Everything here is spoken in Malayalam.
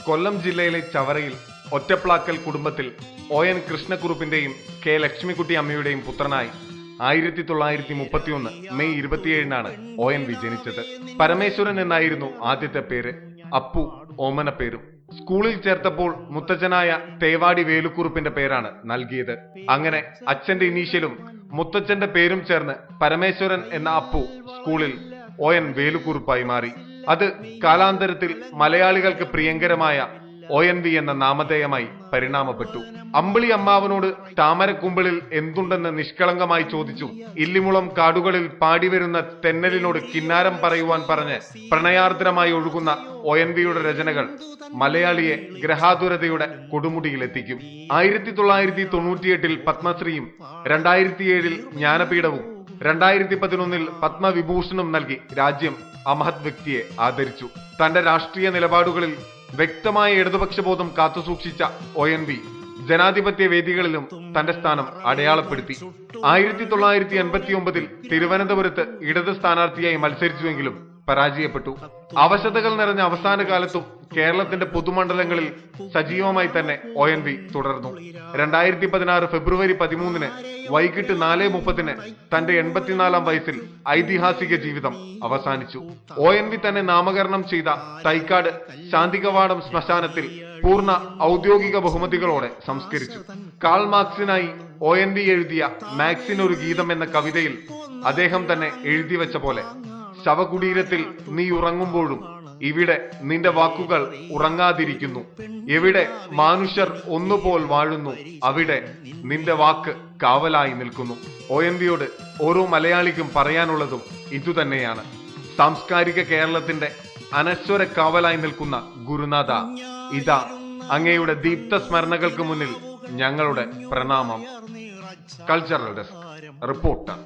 കൊല്ലം ജില്ലയിലെ ചവറയിൽ ഒറ്റപ്ലാക്കൽ കുടുംബത്തിൽ ON കൃഷ്ണക്കുറുപ്പിന്റെയും K ലക്ഷ്മിക്കുട്ടി അമ്മയുടെയും പുത്രനായി 1931 മെയ് 27-നാണ് ONV ജനിച്ചത്. പരമേശ്വരൻ എന്നായിരുന്നു ആദ്യത്തെ പേര്. അപ്പു ഓമന പേരും. സ്കൂളിൽ ചേർത്തപ്പോൾ മുത്തച്ഛനായ തേവാടി വേലുക്കുറുപ്പിന്റെ പേരാണ് നൽകിയത്. അങ്ങനെ അച്ഛന്റെ ഇനീഷ്യലും മുത്തച്ഛന്റെ പേരും ചേർന്ന് പരമേശ്വരൻ എന്ന അപ്പു സ്കൂളിൽ ON വേലുക്കുറുപ്പായി മാറി. അത് കാലാന്തരത്തിൽ മലയാളികൾക്ക് പ്രിയങ്കരമായ ONV എന്ന നാമധേയമായി പരിണാമപ്പെട്ടു. അമ്പിളി അമ്മാവനോട് താമരക്കുമ്പിളിൽ എന്തുണ്ടെന്ന് നിഷ്കളങ്കമായി ചോദിച്ചു ഇല്ലിമുളം കാടുകളിൽ പാടിവരുന്ന തെന്നലിനോട് കിന്നാരം പറയുവാൻ പറഞ്ഞ് പ്രണയാർദ്രമായി ഒഴുകുന്ന ONVയുടെ രചനകൾ മലയാളിയെ ഗ്രഹാതുരതയുടെ കൊടുമുടിയിലെത്തിക്കും. 1998 പത്മശ്രീയും 2007 ജ്ഞാനപീഠവും 2011 പത്മവിഭൂഷണും നൽകി രാജ്യം ആ മഹത് വ്യക്തിയെ ആദരിച്ചു. തന്റെ രാഷ്ട്രീയ നിലപാടുകളിൽ വ്യക്തമായ ഇടതുപക്ഷബോധം കാത്തുസൂക്ഷിച്ച ONV ജനാധിപത്യ വേദികളിലും തന്റെ സ്ഥാനം അടയാളപ്പെടുത്തി. 1989 തിരുവനന്തപുരത്ത് ഇടത് സ്ഥാനാർത്ഥിയായി മത്സരിച്ചുവെങ്കിലും പരാജയപ്പെട്ടു. അവശതകൾ നിറഞ്ഞ അവസാന കാലത്തും കേരളത്തിന്റെ പൊതുമണ്ഡലങ്ങളിൽ സജീവമായി തന്നെ ONV തുടർന്നു. 2016 ഫെബ്രുവരി 13 വൈകിട്ട് 4:30 തന്റെ 84-ാം വയസ്സിൽ ഐതിഹാസിക ജീവിതം അവസാനിച്ചു. ONV തന്നെ നാമകരണം ചെയ്ത തൈക്കാട് ശാന്തികവാടം ശ്മശാനത്തിൽ പൂർണ്ണ ഔദ്യോഗിക ബഹുമതികളോടെ സംസ്കരിച്ചു. കാൾ മാർക്സിനായി ONV എഴുതിയ മാക്സിനൊരു ഗീതം എന്ന കവിതയിൽ അദ്ദേഹം തന്നെ എഴുതി വെച്ച പോലെ, ശവകുടീരത്തിൽ നീ ഉറങ്ങുമ്പോഴും ഇവിടെ നിന്റെ വാക്കുകൾ ഉറങ്ങാതിരിക്കുന്നു. എവിടെ മനുഷ്യർ ഒന്നുപോൽ വാഴുന്നു അവിടെ നിന്റെ വാക്ക് കാവലായി നിൽക്കുന്നു. ONVയോട് ഓരോ മലയാളിക്കും പറയാനുള്ളതും ഇതുതന്നെയാണ്. സാംസ്കാരിക കേരളത്തിന്റെ അനശ്വര കാവലായി നിൽക്കുന്ന ഗുരുനാഥ, ഇതാ അങ്ങയുടെ ദീപ്ത സ്മരണകൾക്ക് മുന്നിൽ ഞങ്ങളുടെ പ്രണാമം. Cultural desk reporter.